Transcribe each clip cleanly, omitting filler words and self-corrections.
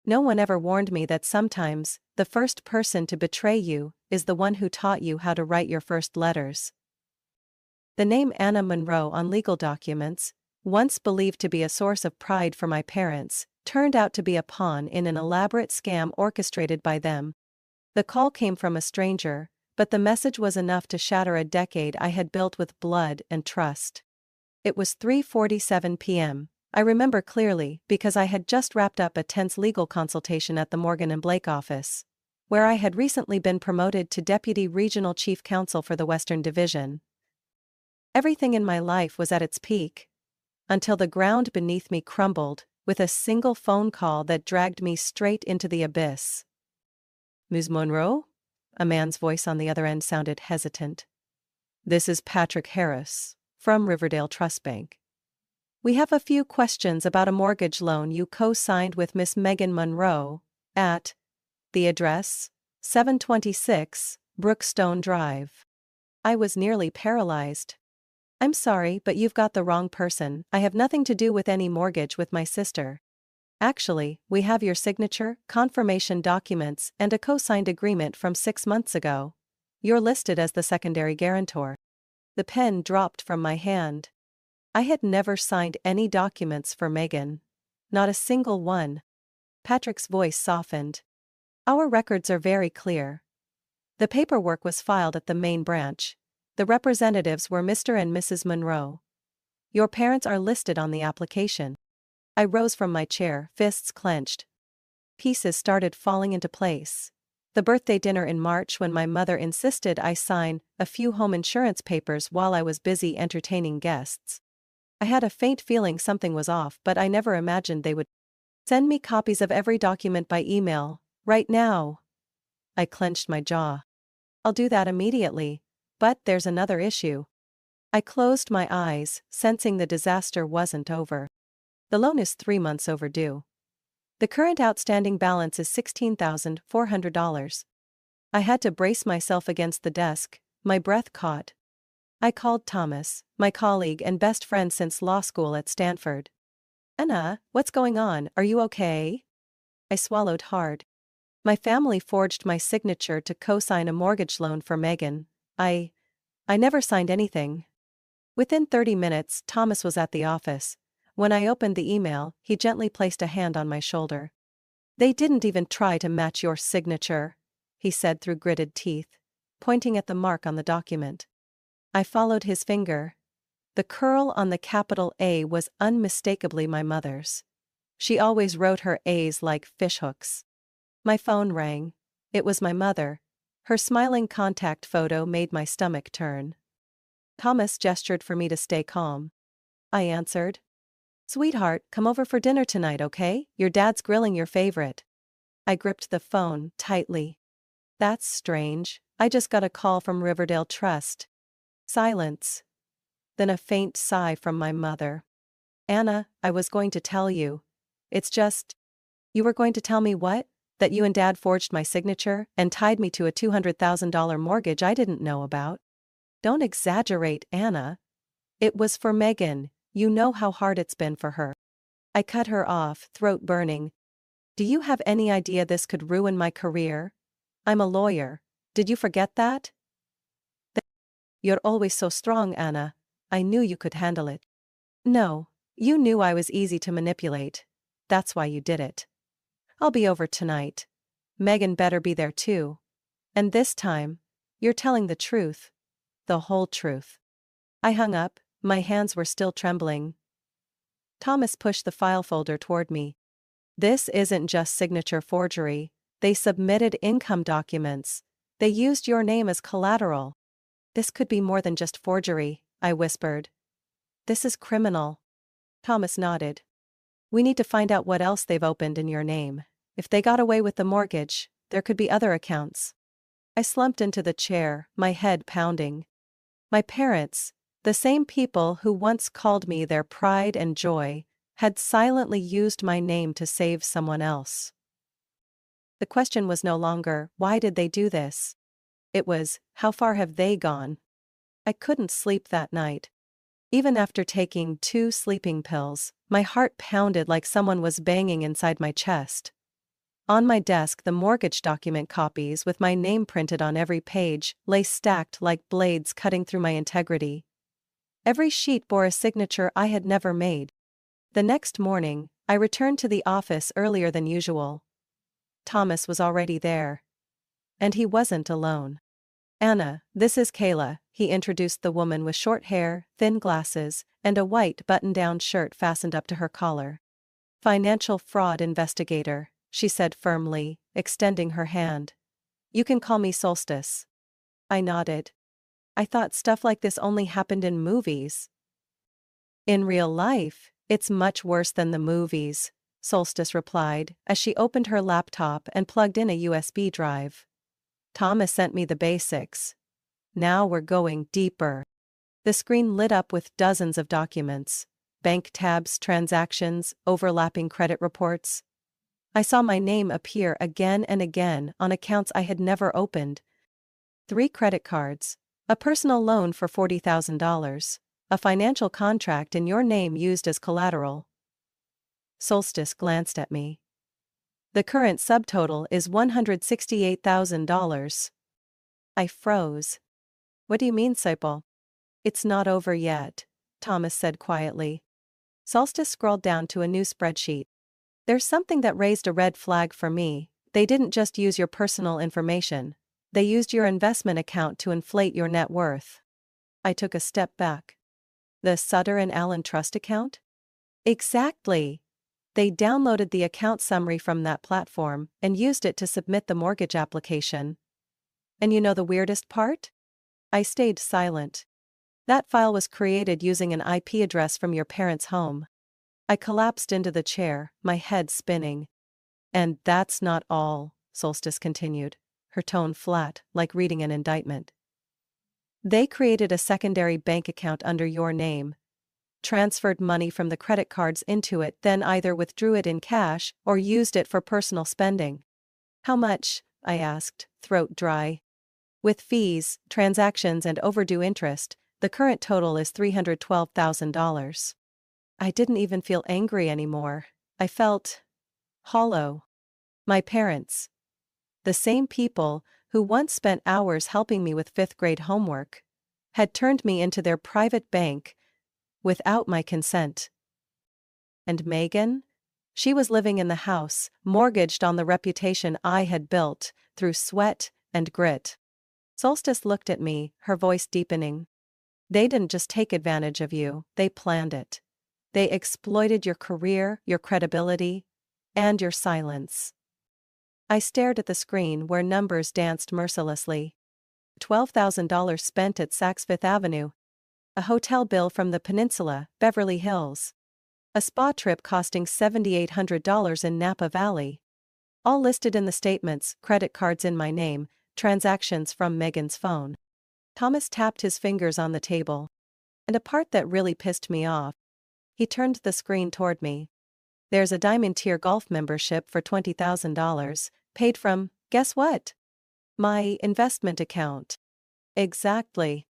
No one ever warned me that sometimes, the first person to betray you is the one who taught you how to write your first letters. The name Anna Monroe on legal documents, once believed to be a source of pride for my parents, turned out to be a pawn in an elaborate scam orchestrated by them. The call came from a stranger, but the message was enough to shatter a decade I had built with blood and trust. It was 3:47 p.m. I remember clearly because I had just wrapped up a tense legal consultation at the Morgan and Blake office, where I had recently been promoted to Deputy Regional Chief Counsel for the Western Division. Everything in my life was at its peak, until the ground beneath me crumbled, with a single phone call that dragged me straight into the abyss. "Ms. Monroe?" A man's voice on the other end sounded hesitant. "This is Patrick Harris, from Riverdale Trust Bank. We have a few questions about a mortgage loan you co-signed with Miss Megan Monroe, at the address, 726, Brookstone Drive." I was nearly paralyzed. "I'm sorry, but you've got the wrong person. I have nothing to do with any mortgage with my sister. Actually, we have your signature, confirmation documents, and a co-signed agreement from 6 months ago. You're listed as the secondary guarantor." The pen dropped from my hand. I had never signed any documents for Megan. Not a single one. Patrick's voice softened. "Our records are very clear. The paperwork was filed at the main branch. The representatives were Mr. and Mrs. Monroe. Your parents are listed on the application." I rose from my chair, fists clenched. Pieces started falling into place. The birthday dinner in March when my mother insisted I sign a few home insurance papers while I was busy entertaining guests. I had a faint feeling something was off, but I never imagined they would send me copies of every document by email, right now. I clenched my jaw. "I'll do that immediately, but there's another issue." I closed my eyes, sensing the disaster wasn't over. The loan is 3 months overdue. The current outstanding balance is $16,400. I had to brace myself against the desk, my breath caught. I called Thomas, my colleague and best friend since law school at Stanford. "Anna, what's going on? Are you okay?" I swallowed hard. My family forged my signature to co-sign a mortgage loan for Megan. I never signed anything. Within 30 minutes, Thomas was at the office. When I opened the email, he gently placed a hand on my shoulder. "They didn't even try to match your signature," he said through gritted teeth, pointing at the mark on the document. I followed his finger. The curl on the capital A was unmistakably my mother's. She always wrote her A's like fishhooks. My phone rang. It was my mother. Her smiling contact photo made my stomach turn. Thomas gestured for me to stay calm. I answered. "Sweetheart, come over for dinner tonight, okay? Your dad's grilling your favorite." I gripped the phone tightly. "That's strange. I just got a call from Riverdale Trust." Silence. Then a faint sigh from my mother. "Anna, I was going to tell you. It's just..." "You were going to tell me what? That you and Dad forged my signature and tied me to a $200,000 mortgage I didn't know about?" "Don't exaggerate, Anna. It was for Megan. You know how hard it's been for her." I cut her off, throat burning. "Do you have any idea this could ruin my career? I'm a lawyer. Did you forget that?" "You're always so strong, Anna. I knew you could handle it." "No, you knew I was easy to manipulate. That's why you did it." "I'll be over tonight. Megan better be there too. And this time, you're telling the truth. The whole truth." I hung up, my hands were still trembling. Thomas pushed the file folder toward me. "This isn't just signature forgery. They submitted income documents. They used your name as collateral." "This could be more than just forgery," I whispered. "This is criminal." Thomas nodded. "We need to find out what else they've opened in your name. If they got away with the mortgage, there could be other accounts." I slumped into the chair, my head pounding. My parents, the same people who once called me their pride and joy, had silently used my name to save someone else. The question was no longer, why did they do this? It was, how far have they gone? I couldn't sleep that night. Even after taking 2 sleeping pills, my heart pounded like someone was banging inside my chest. On my desk, the mortgage document copies with my name printed on every page lay stacked like blades cutting through my integrity. Every sheet bore a signature I had never made. The next morning, I returned to the office earlier than usual. Thomas was already there. And he wasn't alone. "Anna, this is Kayla," he introduced the woman with short hair, thin glasses, and a white button-down shirt fastened up to her collar. "Financial fraud investigator," she said firmly, extending her hand. "You can call me Solstice." I nodded. I thought stuff like this only happened in movies. "In real life, it's much worse than the movies," Solstice replied, as she opened her laptop and plugged in a USB drive. "Thomas sent me the basics. Now we're going deeper." The screen lit up with dozens of documents. Bank tabs, transactions, overlapping credit reports. I saw my name appear again and again on accounts I had never opened. 3 credit cards, a personal loan for $40,000, a financial contract in your name used as collateral. Solstice glanced at me. "The current subtotal is $168,000. I froze. "What do you mean, Sipal?" "It's not over yet," Thomas said quietly. Solstice scrolled down to a new spreadsheet. "There's something that raised a red flag for me. They didn't just use your personal information. They used your investment account to inflate your net worth." I took a step back. "The Sutter and Allen Trust account?" "Exactly. They downloaded the account summary from that platform and used it to submit the mortgage application. And you know the weirdest part?" I stayed silent. "That file was created using an IP address from your parents' home." I collapsed into the chair, my head spinning. "And that's not all," Solstice continued, her tone flat, like reading an indictment. "They created a secondary bank account under your name, transferred money from the credit cards into it, then either withdrew it in cash or used it for personal spending." "How much?" I asked, throat dry. "With fees, transactions and overdue interest, the current total is $312,000. I didn't even feel angry anymore. I felt hollow. My parents, the same people who once spent hours helping me with 5th-grade homework, had turned me into their private bank without my consent. And Megan? She was living in the house, mortgaged on the reputation I had built through sweat and grit." Solstice looked at me, her voice deepening. "They didn't just take advantage of you, they planned it. They exploited your career, your credibility, and your silence." I stared at the screen where numbers danced mercilessly. $12,000 spent at Saks Fifth Avenue. A hotel bill from the Peninsula, Beverly Hills. A spa trip costing $7,800 in Napa Valley. All listed in the statements, credit cards in my name, transactions from Megan's phone. Thomas tapped his fingers on the table. And a part that really pissed me off. He turned the screen toward me. "There's a Diamond Tier golf membership for $20,000, paid from, guess what? My investment account." "Exactly."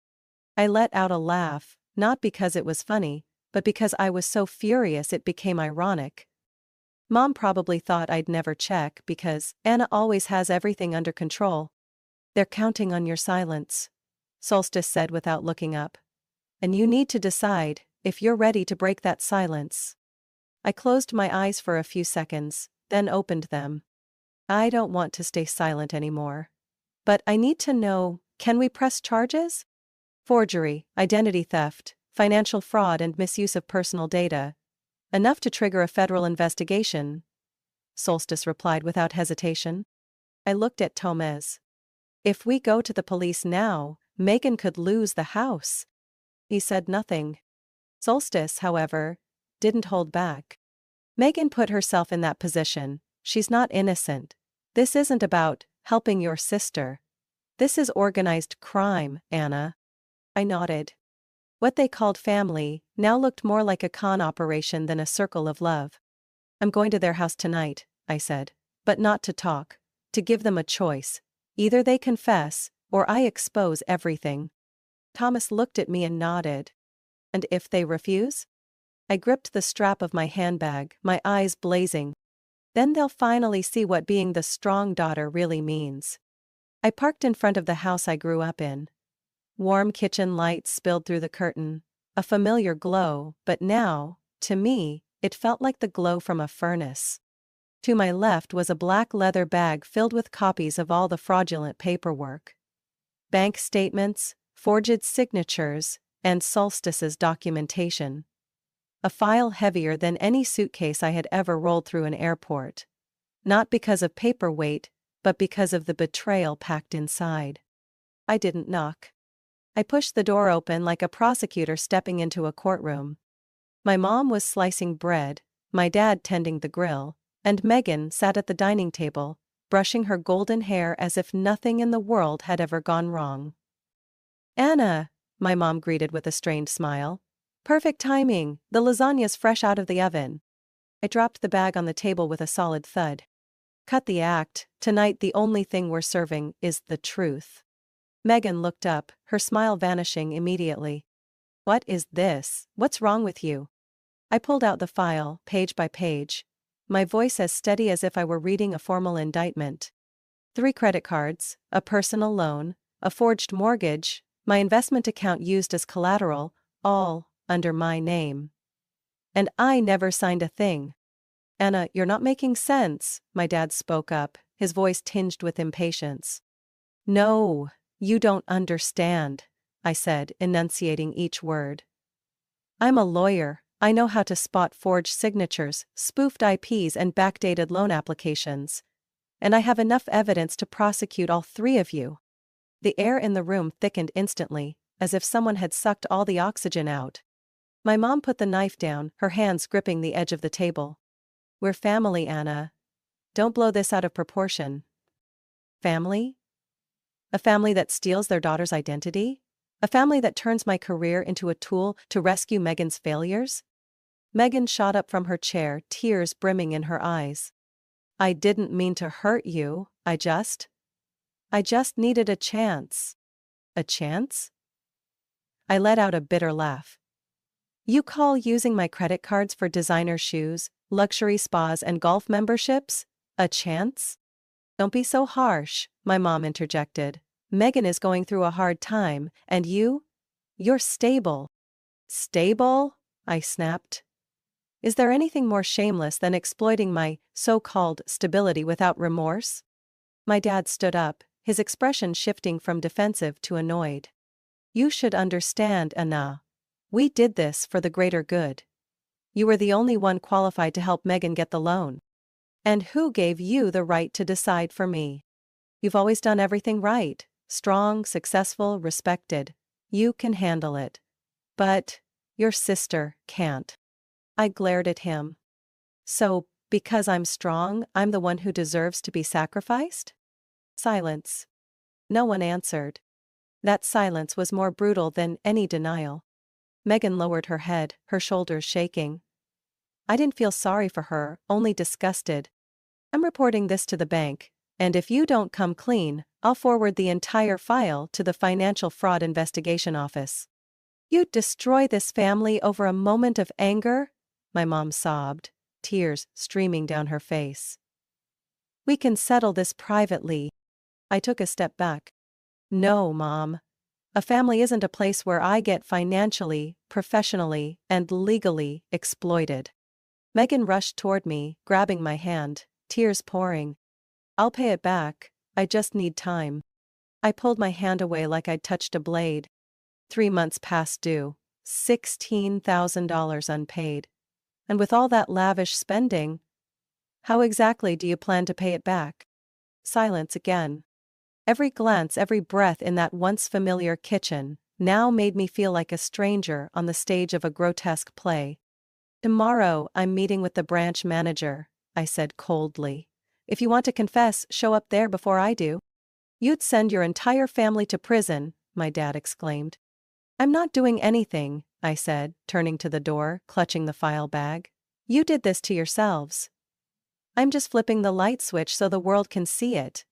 I let out a laugh, not because it was funny, but because I was so furious it became ironic. Mom probably thought I'd never check because Anna always has everything under control. "They're counting on your silence," Solstice said without looking up. "And you need to decide if you're ready to break that silence." I closed my eyes for a few seconds, then opened them. "I don't want to stay silent anymore. But I need to know, can we press charges? Forgery, identity theft, financial fraud and misuse of personal data. Enough to trigger a federal investigation," Solstice replied without hesitation. I looked at Tomez. "If we go to the police now, Megan could lose the house." He said nothing. Solstice, however, didn't hold back. "Megan put herself in that position. She's not innocent. This isn't about helping your sister. This is organized crime, Anna." I nodded. What they called family now looked more like a con operation than a circle of love. "I'm going to their house tonight," I said. "But not to talk. To give them a choice. Either they confess, or I expose everything." Thomas looked at me and nodded. "And if they refuse?" I gripped the strap of my handbag, my eyes blazing. Then they'll finally see what being the strong daughter really means. I parked in front of the house I grew up in. Warm kitchen lights spilled through the curtain, a familiar glow, but now, to me, it felt like the glow from a furnace. To my left was a black leather bag filled with copies of all the fraudulent paperwork. Bank statements, forged signatures, and Solstice's documentation. A file heavier than any suitcase I had ever rolled through an airport. Not because of paperweight, but because of the betrayal packed inside. I didn't knock. I pushed the door open like a prosecutor stepping into a courtroom. My mom was slicing bread, my dad tending the grill, and Megan sat at the dining table, brushing her golden hair as if nothing in the world had ever gone wrong. "Anna," my mom greeted with a strained smile. "Perfect timing, the lasagna's fresh out of the oven." I dropped the bag on the table with a solid thud. "Cut the act, tonight the only thing we're serving is the truth." Megan looked up, her smile vanishing immediately. "What is this? What's wrong with you?" I pulled out the file, page by page. My voice as steady as if I were reading a formal indictment. 3 credit cards, a personal loan, a forged mortgage, my investment account used as collateral, all under my name. And I never signed a thing. "Anna, you're not making sense," my dad spoke up, his voice tinged with impatience. "No, you don't understand," I said, enunciating each word. "I'm a lawyer. I know how to spot forged signatures, spoofed IPs and backdated loan applications. And I have enough evidence to prosecute all 3 of you." The air in the room thickened instantly, as if someone had sucked all the oxygen out. My mom put the knife down, her hands gripping the edge of the table. "We're family, Anna. Don't blow this out of proportion." Family? A family that steals their daughter's identity? A family that turns my career into a tool to rescue Megan's failures? Megan shot up from her chair, tears brimming in her eyes. "I didn't mean to hurt you, I just needed a chance." "A chance?" I let out a bitter laugh. "You call using my credit cards for designer shoes, luxury spas and golf memberships a chance?" "Don't be so harsh," my mom interjected. "Megan is going through a hard time, and you're stable." "Stable?" I snapped. Is there anything more shameless than exploiting my so-called stability without remorse? My dad stood up, his expression shifting from defensive to annoyed. "You should understand, Anna. We did this for the greater good. You were the only one qualified to help Megan get the loan. And who gave you the right to decide for me? You've always done everything right. Strong, successful, respected. You can handle it. But your sister can't." I glared at him. "So, because I'm strong, I'm the one who deserves to be sacrificed?" Silence. No one answered. That silence was more brutal than any denial. Megan lowered her head, her shoulders shaking. I didn't feel sorry for her, only disgusted. "I'm reporting this to the bank, and if you don't come clean, I'll forward the entire file to the Financial Fraud Investigation Office." "You'd destroy this family over a moment of anger?" my mom sobbed, tears streaming down her face. "We can settle this privately." I took a step back. "No, Mom. A family isn't a place where I get financially, professionally, and legally exploited." Megan rushed toward me, grabbing my hand, tears pouring. "I'll pay it back, I just need time." I pulled my hand away like I'd touched a blade. 3 months past due, $16,000 unpaid. And with all that lavish spending, how exactly do you plan to pay it back? Silence again. Every glance, every breath in that once familiar kitchen now made me feel like a stranger on the stage of a grotesque play. "Tomorrow I'm meeting with the branch manager," I said coldly. "If you want to confess, show up there before I do." "You'd send your entire family to prison," my dad exclaimed. "I'm not doing anything," I said, turning to the door, clutching the file bag. "You did this to yourselves. I'm just flipping the light switch so the world can see it."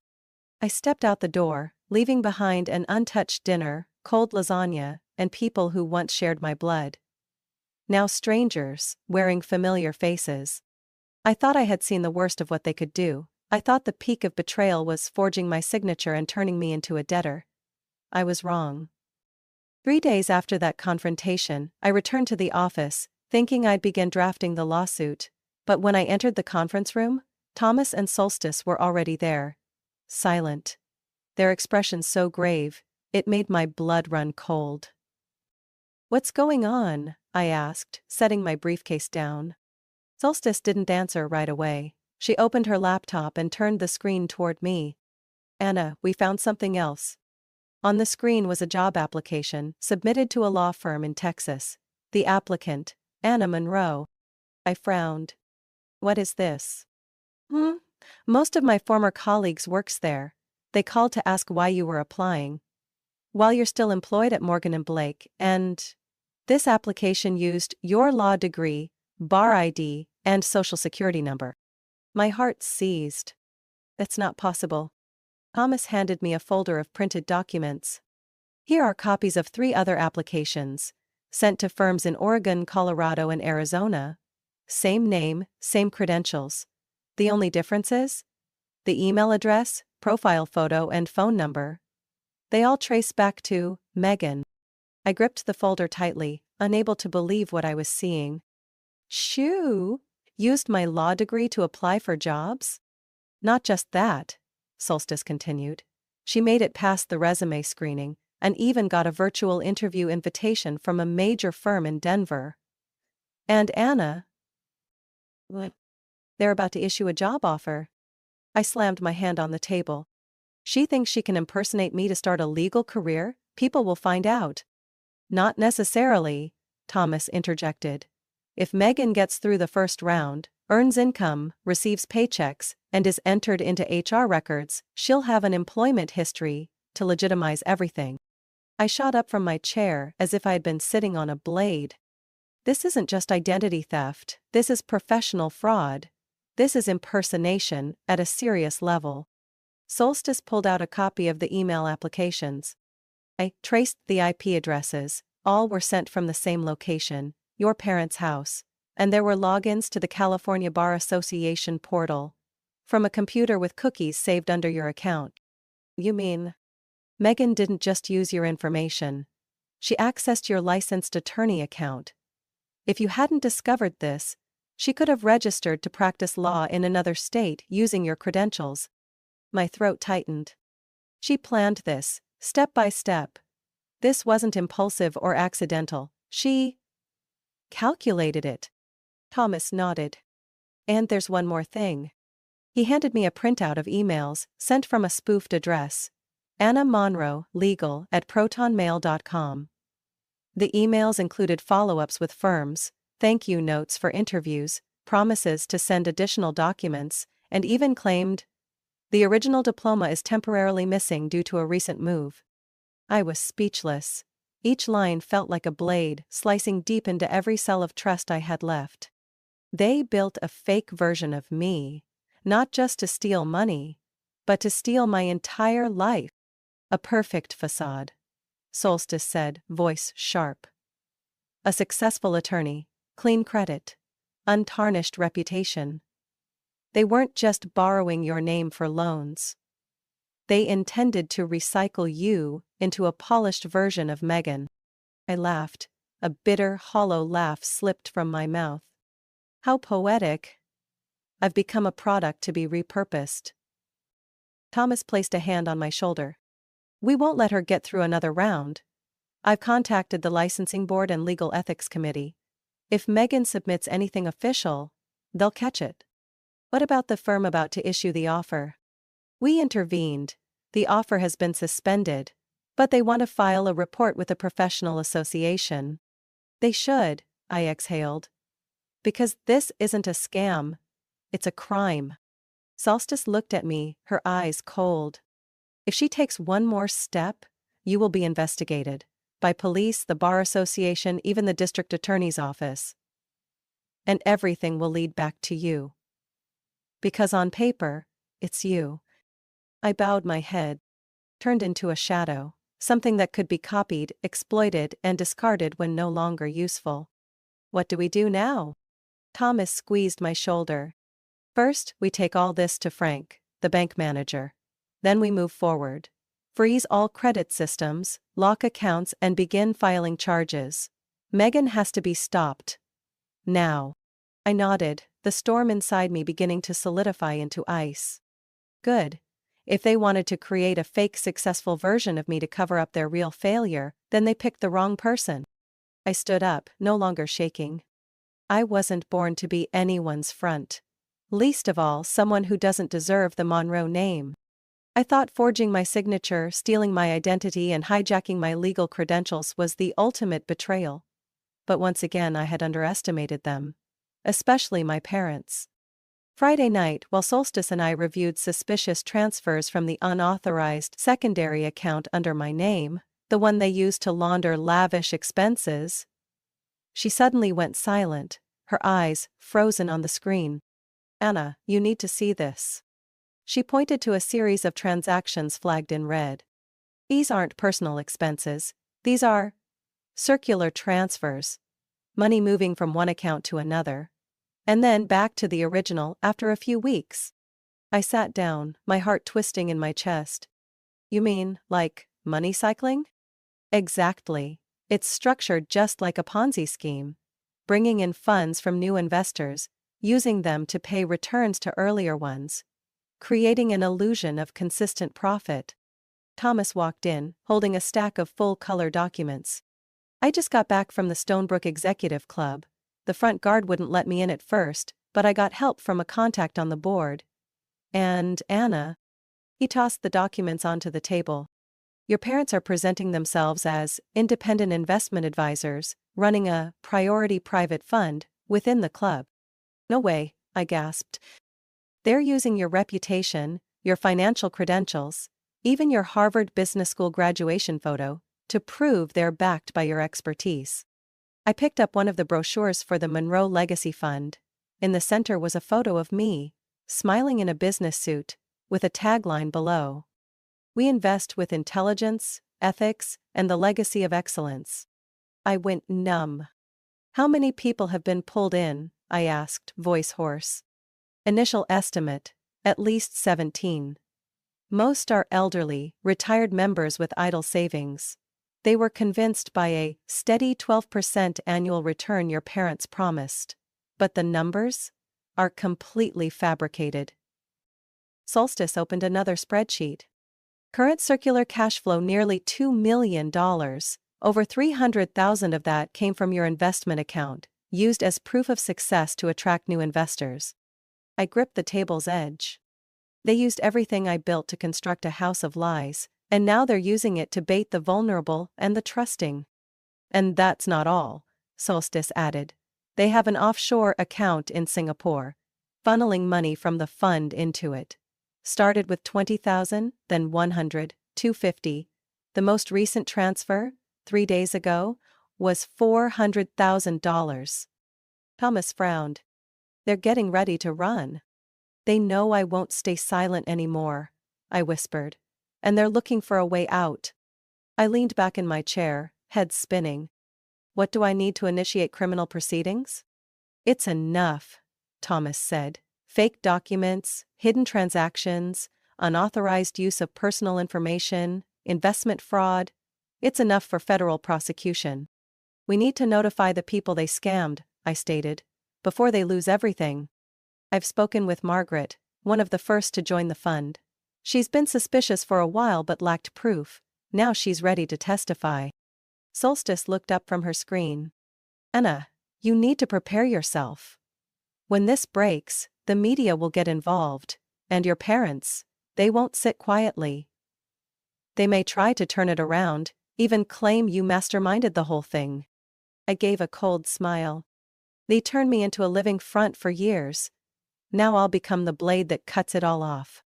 I stepped out the door, leaving behind an untouched dinner, cold lasagna, and people who once shared my blood. Now strangers, wearing familiar faces. I thought I had seen the worst of what they could do. I thought the peak of betrayal was forging my signature and turning me into a debtor. I was wrong. 3 days after that confrontation, I returned to the office, thinking I'd begin drafting the lawsuit. But when I entered the conference room, Thomas and Solstice were already there. Silent. Their expressions so grave, it made my blood run cold. "What's going on?" I asked, setting my briefcase down. Solstice didn't answer right away. She opened her laptop and turned the screen toward me. "Anna, we found something else." On the screen was a job application, submitted to a law firm in Texas. The applicant, Anna Monroe. I frowned. "What is this?" Most of my former colleagues works there. They called to ask why you were applying. While you're still employed at Morgan & Blake, and this application used your law degree, bar ID, and social security number. My heart seized. That's not possible. Thomas handed me a folder of printed documents. Here are copies of 3 other applications, sent to firms in Oregon, Colorado, and Arizona. Same name, same credentials. The only difference is the email address, profile photo, and phone number. They all trace back to Megan. I gripped the folder tightly, unable to believe what I was seeing. "Shoo! Used my law degree to apply for jobs?" "Not just that," Solstice continued. "She made it past the resume screening, and even got a virtual interview invitation from a major firm in Denver. And Anna, they're about to issue a job offer." I slammed my hand on the table. "She thinks she can impersonate me to start a legal career? People will find out." "Not necessarily," Thomas interjected. "If Megan gets through the first round, earns income, receives paychecks, and is entered into HR records, she'll have an employment history to legitimize everything." I shot up from my chair as if I had been sitting on a blade. "This isn't just identity theft, this is professional fraud. This is impersonation at a serious level." Solstice pulled out a copy of the email applications. I traced the IP addresses. All were sent from the same location, your parents' house. And there were logins to the California Bar Association portal. From a computer with cookies saved under your account. "You mean Megan didn't just use your information. She accessed your licensed attorney account. If you hadn't discovered this, she could have registered to practice law in another state using your credentials." My throat tightened. "She planned this, step by step. This wasn't impulsive or accidental. She calculated it." Thomas nodded. "And there's one more thing." He handed me a printout of emails sent from a spoofed address. Anna Monroe, legal, @protonmail.com. The emails included follow-ups with firms, thank you notes for interviews, promises to send additional documents, and even claimed, "The original diploma is temporarily missing due to a recent move." I was speechless. Each line felt like a blade, slicing deep into every cell of trust I had left. They built a fake version of me, not just to steal money, but to steal my entire life. "A perfect facade," Solstice said, voice sharp. "A successful attorney, clean credit, untarnished reputation. They weren't just borrowing your name for loans. They intended to recycle you into a polished version of Megan." I laughed. A bitter, hollow laugh slipped from my mouth. "How poetic. I've become a product to be repurposed." Thomas placed a hand on my shoulder. "We won't let her get through another round. I've contacted the licensing board and legal ethics committee. If Megan submits anything official, they'll catch it." "What about the firm about to issue the offer?" "We intervened. The offer has been suspended, but they want to file a report with the professional association." "They should," I exhaled. "Because this isn't a scam. It's a crime." Solstice looked at me, her eyes cold. "If she takes one more step, you will be investigated. By police, the Bar Association, even the district attorney's office. And everything will lead back to you. Because on paper, it's you." I bowed my head. Turned into a shadow, something that could be copied, exploited, and discarded when no longer useful. "What do we do now?" Thomas squeezed my shoulder. First, we take all this to Frank, the bank manager. Then we move forward. Freeze all credit systems, lock accounts, and begin filing charges. Megan has to be stopped. Now. I nodded, the storm inside me beginning to solidify into ice. Good. If they wanted to create a fake successful version of me to cover up their real failure, then they picked the wrong person. I stood up, no longer shaking. I wasn't born to be anyone's front. Least of all, someone who doesn't deserve the Monroe name. I thought forging my signature, stealing my identity, and hijacking my legal credentials was the ultimate betrayal. But once again I had underestimated them. Especially my parents. Friday night, while Solstice and I reviewed suspicious transfers from the unauthorized secondary account under my name, the one they used to launder lavish expenses, she suddenly went silent, her eyes frozen on the screen. Anna, you need to see this. She pointed to a series of transactions flagged in red. These aren't personal expenses, these are circular transfers. Money moving from one account to another. And then back to the original after a few weeks. I sat down, my heart twisting in my chest. You mean, like, money cycling? Exactly. It's structured just like a Ponzi scheme. Bringing in funds from new investors, using them to pay returns to earlier ones. Creating an illusion of consistent profit. Thomas walked in, holding a stack of full-color documents. I just got back from the Stonebrook Executive Club. The front guard wouldn't let me in at first, but I got help from a contact on the board. And, Anna. He tossed the documents onto the table. Your parents are presenting themselves as independent investment advisors, running a priority private fund within the club. No way, I gasped. They're using your reputation, your financial credentials, even your Harvard Business School graduation photo, to prove they're backed by your expertise. I picked up one of the brochures for the Monroe Legacy Fund. In the center was a photo of me, smiling in a business suit, with a tagline below. We invest with intelligence, ethics, and the legacy of excellence. I went numb. How many people have been pulled in? I asked, voice hoarse. Initial estimate, at least 17. Most are elderly, retired members with idle savings. They were convinced by a steady 12% annual return your parents promised. But the numbers are completely fabricated. Solstice opened another spreadsheet. Current circular cash flow nearly $2 million. Over $300,000 of that came from your investment account, used as proof of success to attract new investors. I gripped the table's edge. They used everything I built to construct a house of lies, and now they're using it to bait the vulnerable and the trusting. And that's not all, Solstice added. They have an offshore account in Singapore, funneling money from the fund into it. Started with $20,000, then $100, $250. The most recent transfer, 3 days ago, was $400,000. Thomas frowned. They're getting ready to run. They know I won't stay silent anymore, I whispered. And they're looking for a way out. I leaned back in my chair, head spinning. What do I need to initiate criminal proceedings? It's enough, Thomas said. Fake documents, hidden transactions, unauthorized use of personal information, investment fraud. It's enough for federal prosecution. We need to notify the people they scammed, I stated, before they lose everything. I've spoken with Margaret, one of the first to join the fund. She's been suspicious for a while but lacked proof. Now she's ready to testify. Solstice looked up from her screen. Anna, you need to prepare yourself. When this breaks, the media will get involved, and your parents, they won't sit quietly. They may try to turn it around, even claim you masterminded the whole thing. I gave a cold smile. They turned me into a living front for years. Now I'll become the blade that cuts it all off.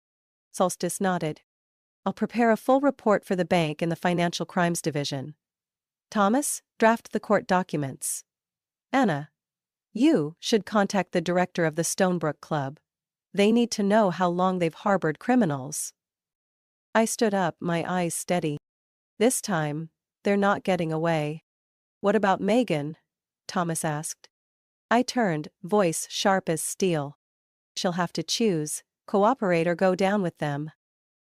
Solstice nodded. I'll prepare a full report for the bank and the Financial Crimes Division. Thomas, draft the court documents. Anna, you should contact the director of the Stonebrook Club. They need to know how long they've harbored criminals. I stood up, my eyes steady. This time, they're not getting away. What about Megan? Thomas asked. I turned, voice sharp as steel. She'll have to choose, cooperate or go down with them.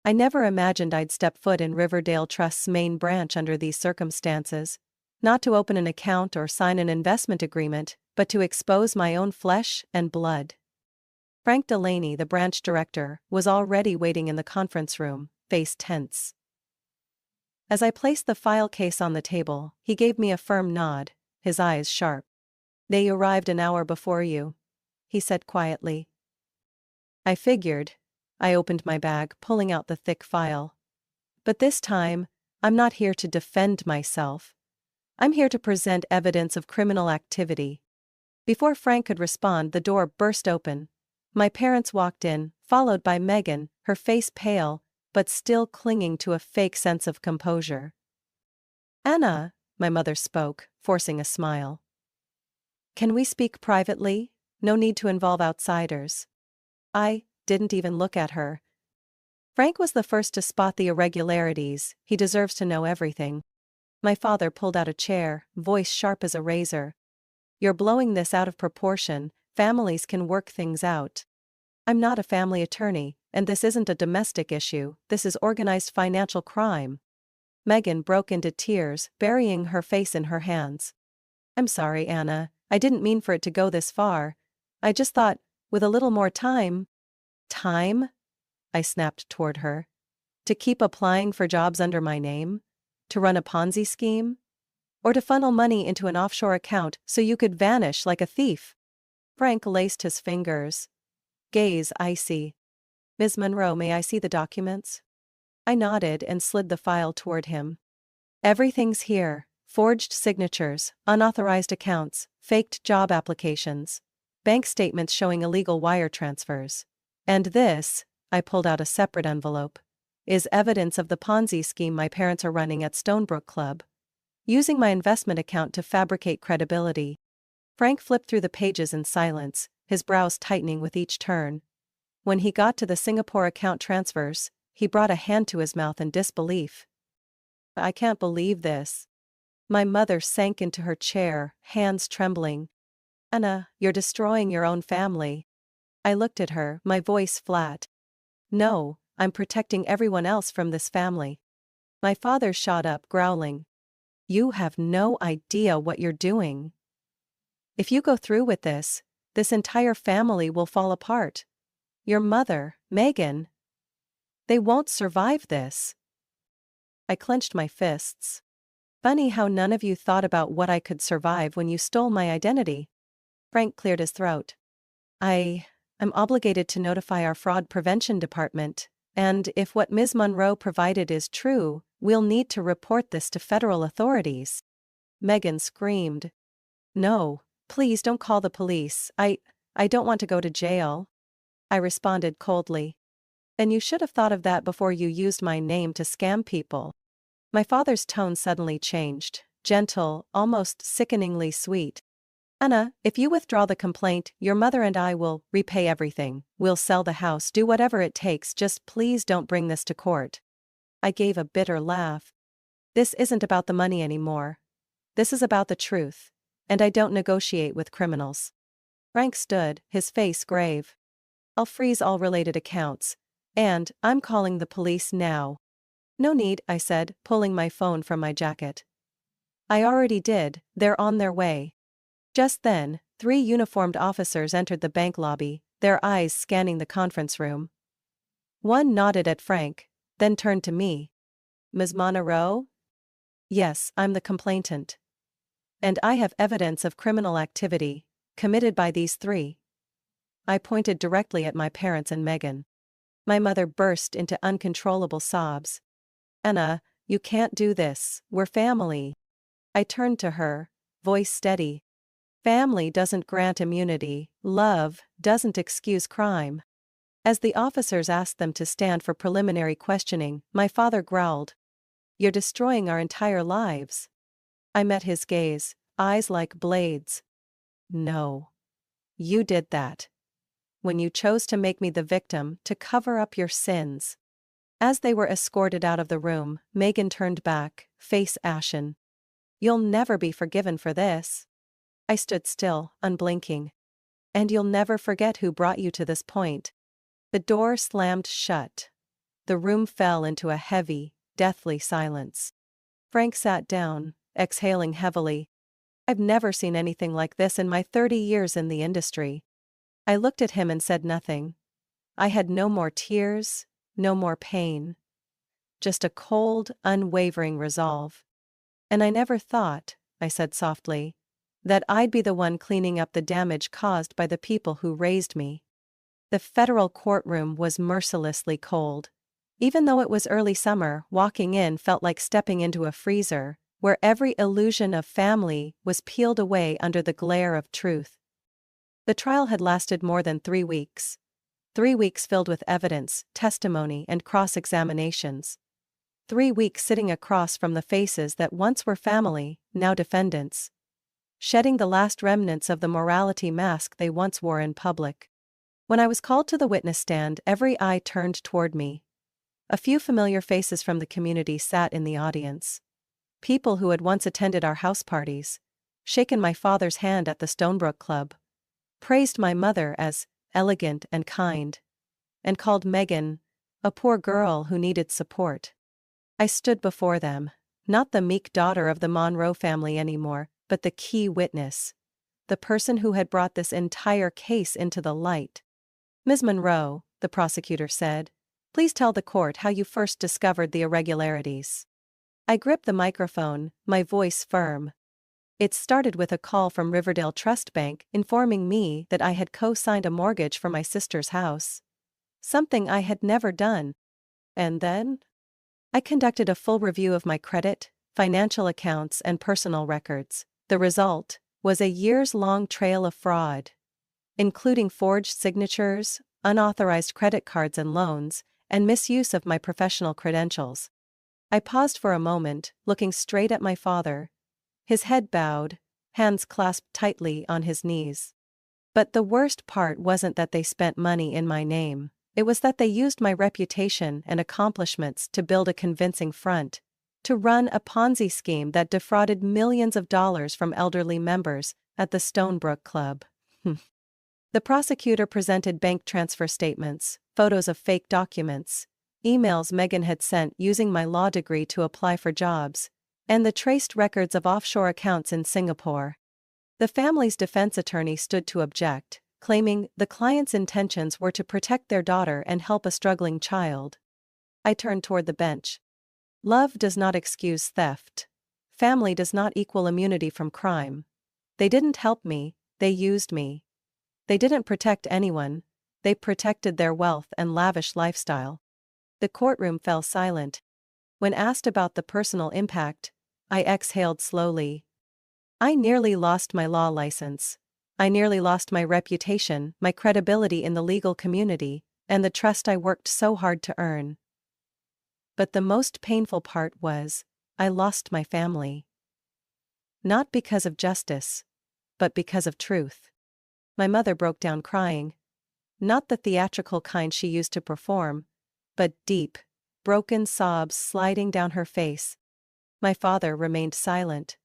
I never imagined I'd step foot in Riverdale Trust's main branch under these circumstances. Not to open an account or sign an investment agreement, but to expose my own flesh and blood. Frank Delaney, the branch director, was already waiting in the conference room, face tense. As I placed the file case on the table, he gave me a firm nod, his eyes sharp. "They arrived an hour before you," he said quietly. I figured. I opened my bag, pulling out the thick file. But this time, I'm not here to defend myself. I'm here to present evidence of criminal activity. Before Frank could respond, the door burst open. My parents walked in, followed by Megan, her face pale, but still clinging to a fake sense of composure. "Anna," my mother spoke, forcing a smile. "Can we speak privately? No need to involve outsiders." I didn't even look at her. Frank was the first to spot the irregularities. He deserves to know everything. My father pulled out a chair, voice sharp as a razor. "You're blowing this out of proportion. Families can work things out." "I'm not a family attorney, and this isn't a domestic issue, this is organized financial crime." Megan broke into tears, burying her face in her hands. "I'm sorry, Anna. I didn't mean for it to go this far. I just thought, with a little more time." "Time?" I snapped toward her. "To keep applying for jobs under my name? To run a Ponzi scheme? Or to funnel money into an offshore account so you could vanish like a thief?" Frank laced his fingers. Gaze icy. "Ms. Monroe, may I see the documents?" I nodded and slid the file toward him. "Everything's here. Forged signatures, unauthorized accounts, faked job applications, bank statements showing illegal wire transfers. And this," I pulled out a separate envelope, "is evidence of the Ponzi scheme my parents are running at Stonebrook Club. Using my investment account to fabricate credibility." Frank flipped through the pages in silence, his brows tightening with each turn. When he got to the Singapore account transfers, he brought a hand to his mouth in disbelief. "I can't believe this." My mother sank into her chair, hands trembling. "Anna, you're destroying your own family." I looked at her, my voice flat. "No, I'm protecting everyone else from this family." My father shot up, growling. "You have no idea what you're doing. If you go through with this entire family will fall apart. Your mother, Megan. They won't survive this." I clenched my fists. "Funny how none of you thought about what I could survive when you stole my identity." Frank cleared his throat. I'm obligated to notify our fraud prevention department, and if what Ms. Monroe provided is true, we'll need to report this to federal authorities." Megan screamed. "No, please don't call the police. I don't want to go to jail." I responded coldly. "Then you should have thought of that before you used my name to scam people." My father's tone suddenly changed, gentle, almost sickeningly sweet. "Anna, if you withdraw the complaint, your mother and I will repay everything. We'll sell the house, do whatever it takes, just please don't bring this to court." I gave a bitter laugh. "This isn't about the money anymore. This is about the truth. And I don't negotiate with criminals." Frank stood, his face grave. "I'll freeze all related accounts. And I'm calling the police now." "No need," I said, pulling my phone from my jacket. "I already did, they're on their way." Just then, 3 uniformed officers entered the bank lobby, their eyes scanning the conference room. One nodded at Frank, then turned to me. "Ms. Monroe?" "Yes, I'm the complainant. And I have evidence of criminal activity, committed by these 3. I pointed directly at my parents and Megan. My mother burst into uncontrollable sobs. "Anna, you can't do this, we're family." I turned to her, voice steady. "Family doesn't grant immunity, love doesn't excuse crime." As the officers asked them to stand for preliminary questioning, my father growled. "You're destroying our entire lives." I met his gaze, eyes like blades. "No. You did that. When you chose to make me the victim, to cover up your sins." As they were escorted out of the room, Megan turned back, face ashen. "You'll never be forgiven for this." I stood still, unblinking. And you'll never forget who brought you to this point. The door slammed shut. The room fell into a heavy, deathly silence. Frank sat down, exhaling heavily. I've never seen anything like this in my 30 years in the industry. I looked at him and said nothing. I had no more tears, no more pain. Just a cold, unwavering resolve. And I never thought, I said softly, that I'd be the one cleaning up the damage caused by the people who raised me. The federal courtroom was mercilessly cold. Even though it was early summer, walking in felt like stepping into a freezer, where every illusion of family was peeled away under the glare of truth. The trial had lasted more than 3 weeks. 3 weeks filled with evidence, testimony, and cross-examinations. 3 weeks sitting across from the faces that once were family, now defendants. Shedding the last remnants of the morality mask they once wore in public. When I was called to the witness stand, every eye turned toward me. A few familiar faces from the community sat in the audience. People who had once attended our house parties, shaken my father's hand at the Stonebrook Club, praised my mother as elegant and kind, and called Megan a poor girl who needed support. I stood before them, not the meek daughter of the Monroe family anymore, but the key witness, the person who had brought this entire case into the light. Ms. Monroe, the prosecutor said, please tell the court how you first discovered the irregularities. I gripped the microphone, my voice firm. It started with a call from Riverdale Trust Bank informing me that I had co-signed a mortgage for my sister's house. Something I had never done. And then? I conducted a full review of my credit, financial accounts, and personal records. The result was a years-long trail of fraud, including forged signatures, unauthorized credit cards and loans, and misuse of my professional credentials. I paused for a moment, looking straight at my father. His head bowed, hands clasped tightly on his knees. But the worst part wasn't that they spent money in my name. It was that they used my reputation and accomplishments to build a convincing front, to run a Ponzi scheme that defrauded millions of dollars from elderly members at the Stonebrook Club. The prosecutor presented bank transfer statements, photos of fake documents, emails Megan had sent using my law degree to apply for jobs, and the traced records of offshore accounts in Singapore. The family's defense attorney stood to object, claiming the client's intentions were to protect their daughter and help a struggling child. I turned toward the bench. Love does not excuse theft. Family does not equal immunity from crime. They didn't help me, they used me. They didn't protect anyone, they protected their wealth and lavish lifestyle. The courtroom fell silent. When asked about the personal impact, I exhaled slowly. I nearly lost my law license. I nearly lost my reputation, my credibility in the legal community, and the trust I worked so hard to earn. But the most painful part was, I lost my family. Not because of justice, but because of truth. My mother broke down crying. Not the theatrical kind she used to perform, but deep, broken sobs sliding down her face. My father remained silent.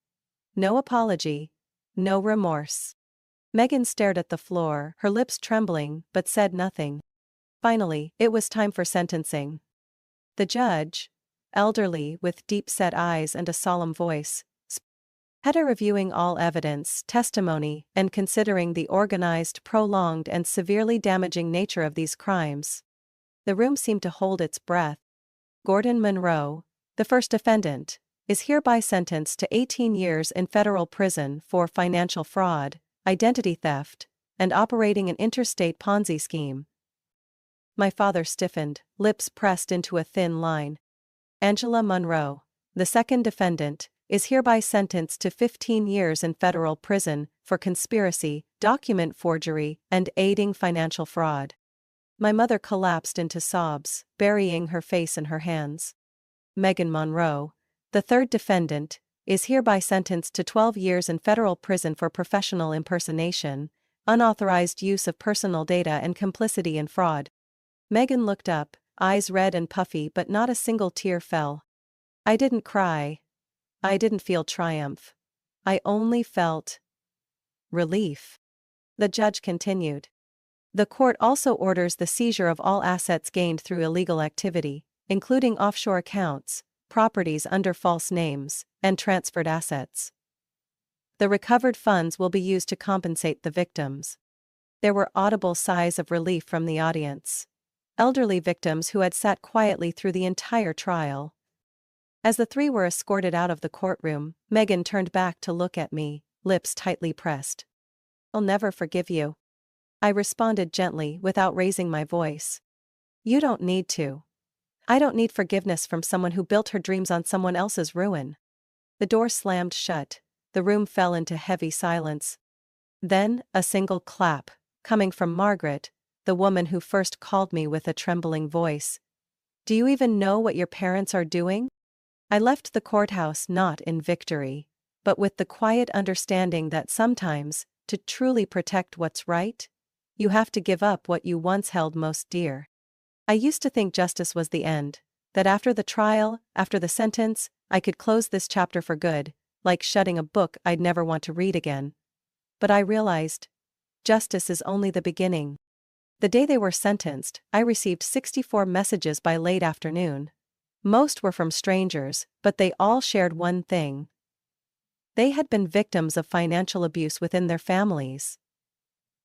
No apology, no remorse. Megan stared at the floor, her lips trembling, but said nothing. Finally, it was time for sentencing. The judge, elderly with deep-set eyes and a solemn voice, had her reviewing all evidence, testimony, and considering the organized, prolonged, and severely damaging nature of these crimes. The room seemed to hold its breath. Gordon Monroe, the first defendant, is hereby sentenced to 18 years in federal prison for financial fraud, identity theft, and operating an interstate Ponzi scheme. My father stiffened, lips pressed into a thin line. Angela Monroe, the second defendant, is hereby sentenced to 15 years in federal prison for conspiracy, document forgery, and aiding financial fraud. My mother collapsed into sobs, burying her face in her hands. Megan Monroe, the third defendant, is hereby sentenced to 12 years in federal prison for professional impersonation, unauthorized use of personal data, and complicity in fraud. Megan looked up, eyes red and puffy, but not a single tear fell. I didn't cry. I didn't feel triumph. I only felt relief. The judge continued. The court also orders the seizure of all assets gained through illegal activity, including offshore accounts, properties under false names, and transferred assets. The recovered funds will be used to compensate the victims. There were audible sighs of relief from the audience. Elderly victims who had sat quietly through the entire trial. As the three were escorted out of the courtroom, Megan turned back to look at me, lips tightly pressed. "I'll never forgive you," I responded gently without raising my voice. "You don't need to. I don't need forgiveness from someone who built her dreams on someone else's ruin." The door slammed shut. The room fell into heavy silence. Then, a single clap, coming from Margaret, the woman who first called me with a trembling voice. "Do you even know what your parents are doing?" I left the courthouse not in victory, but with the quiet understanding that sometimes, to truly protect what's right, you have to give up what you once held most dear. I used to think justice was the end, that after the trial, after the sentence, I could close this chapter for good, like shutting a book I'd never want to read again. But I realized, justice is only the beginning. The day they were sentenced, I received 64 messages by late afternoon. Most were from strangers, but they all shared one thing. They had been victims of financial abuse within their families.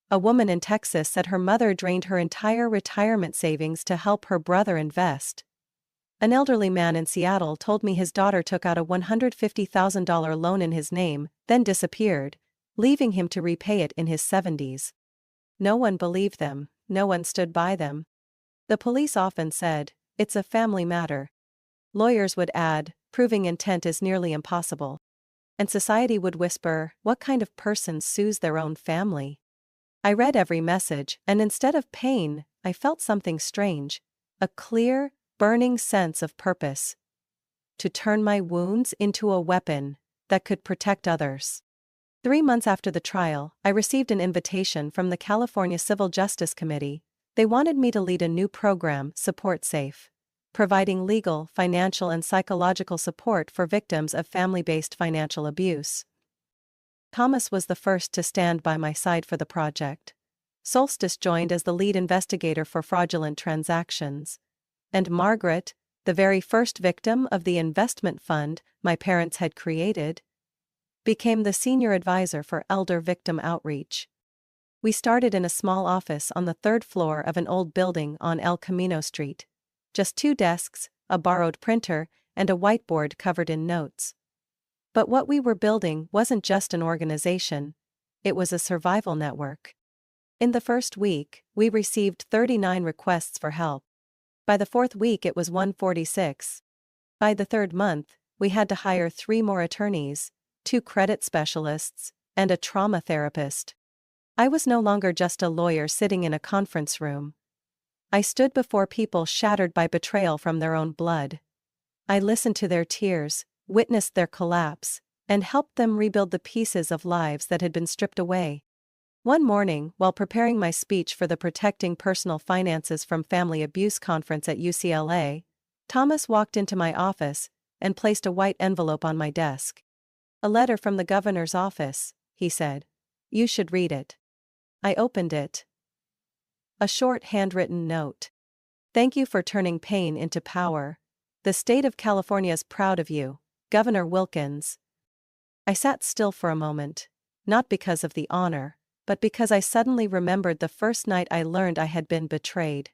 A woman in Texas said her mother drained her entire retirement savings to help her brother invest. An elderly man in Seattle told me his daughter took out a $150,000 loan in his name, then disappeared, leaving him to repay it in his 70s. No one believed them, no one stood by them. The police often said, "It's a family matter." Lawyers would add, "Proving intent is nearly impossible." And society would whisper, "What kind of person sues their own family?" I read every message, and instead of pain, I felt something strange. A clear, burning sense of purpose. To turn my wounds into a weapon that could protect others. 3 months after the trial, I received an invitation from the California Civil Justice Committee. They wanted me to lead a new program, Support Safe, providing legal, financial and psychological support for victims of family-based financial abuse. Thomas was the first to stand by my side for the project. Solstice joined as the lead investigator for fraudulent transactions. And Margaret, the very first victim of the investment fund my parents had created, became the senior advisor for elder victim outreach. We started in a small office on the 3rd floor of an old building on El Camino Street. Just 2 desks, a borrowed printer, and a whiteboard covered in notes. But what we were building wasn't just an organization, it was a survival network. In the first week, we received 39 requests for help. By the 4th week it was 146. By the 3rd month, we had to hire 3 more attorneys, 2 credit specialists, and a trauma therapist. I was no longer just a lawyer sitting in a conference room. I stood before people shattered by betrayal from their own blood. I listened to their tears, witnessed their collapse, and helped them rebuild the pieces of lives that had been stripped away. One morning, while preparing my speech for the Protecting Personal Finances from Family Abuse conference at UCLA, Thomas walked into my office and placed a white envelope on my desk. "A letter from the governor's office," he said. "You should read it." I opened it. A short handwritten note. "Thank you for turning pain into power. The state of California is proud of you, Governor Wilkins." I sat still for a moment, not because of the honor, but because I suddenly remembered the first night I learned I had been betrayed.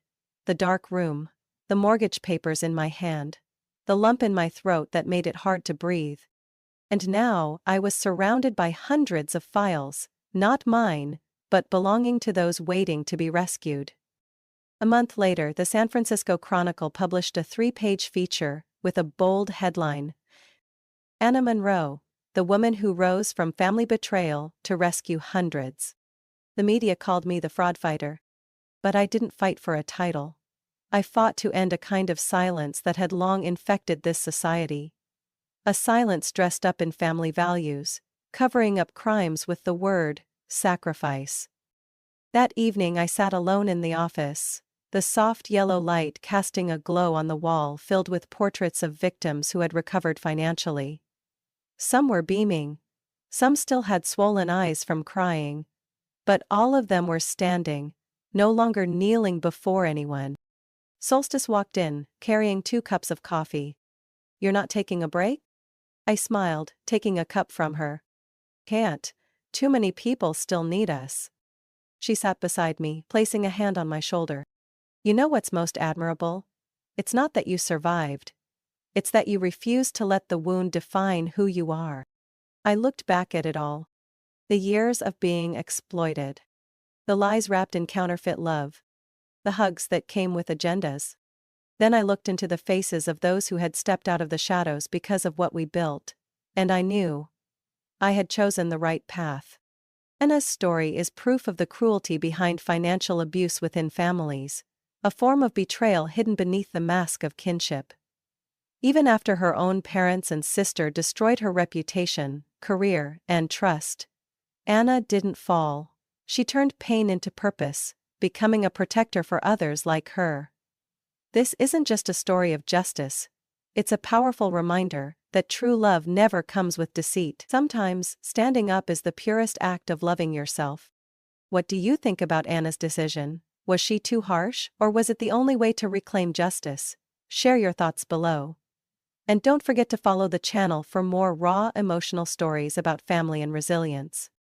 The dark room, the mortgage papers in my hand, the lump in my throat that made it hard to breathe. And now I was surrounded by hundreds of files, not mine, but belonging to those waiting to be rescued. A month later, the San Francisco Chronicle published a 3-page feature with a bold headline: "Anna Monroe, the woman who rose from family betrayal to rescue hundreds." The media called me the fraud fighter. But I didn't fight for a title. I fought to end a kind of silence that had long infected this society. A silence dressed up in family values, covering up crimes with the word sacrifice. That evening I sat alone in the office, the soft yellow light casting a glow on the wall filled with portraits of victims who had recovered financially. Some were beaming. Some still had swollen eyes from crying. But all of them were standing, no longer kneeling before anyone. Solstice walked in, carrying 2 cups of coffee. "You're not taking a break?" I smiled, taking a cup from her. "Can't. Too many people still need us." She sat beside me, placing a hand on my shoulder. "You know what's most admirable? It's not that you survived. It's that you refused to let the wound define who you are." I looked back at it all. The years of being exploited. The lies wrapped in counterfeit love. The hugs that came with agendas. Then I looked into the faces of those who had stepped out of the shadows because of what we built. And I knew I had chosen the right path. Anna's story is proof of the cruelty behind financial abuse within families, a form of betrayal hidden beneath the mask of kinship. Even after her own parents and sister destroyed her reputation, career, and trust, Anna didn't fall. She turned pain into purpose, becoming a protector for others like her. This isn't just a story of justice. It's a powerful reminder that true love never comes with deceit. Sometimes, standing up is the purest act of loving yourself. What do you think about Anna's decision? Was she too harsh, or was it the only way to reclaim justice? Share your thoughts below. And don't forget to follow the channel for more raw emotional stories about family and resilience.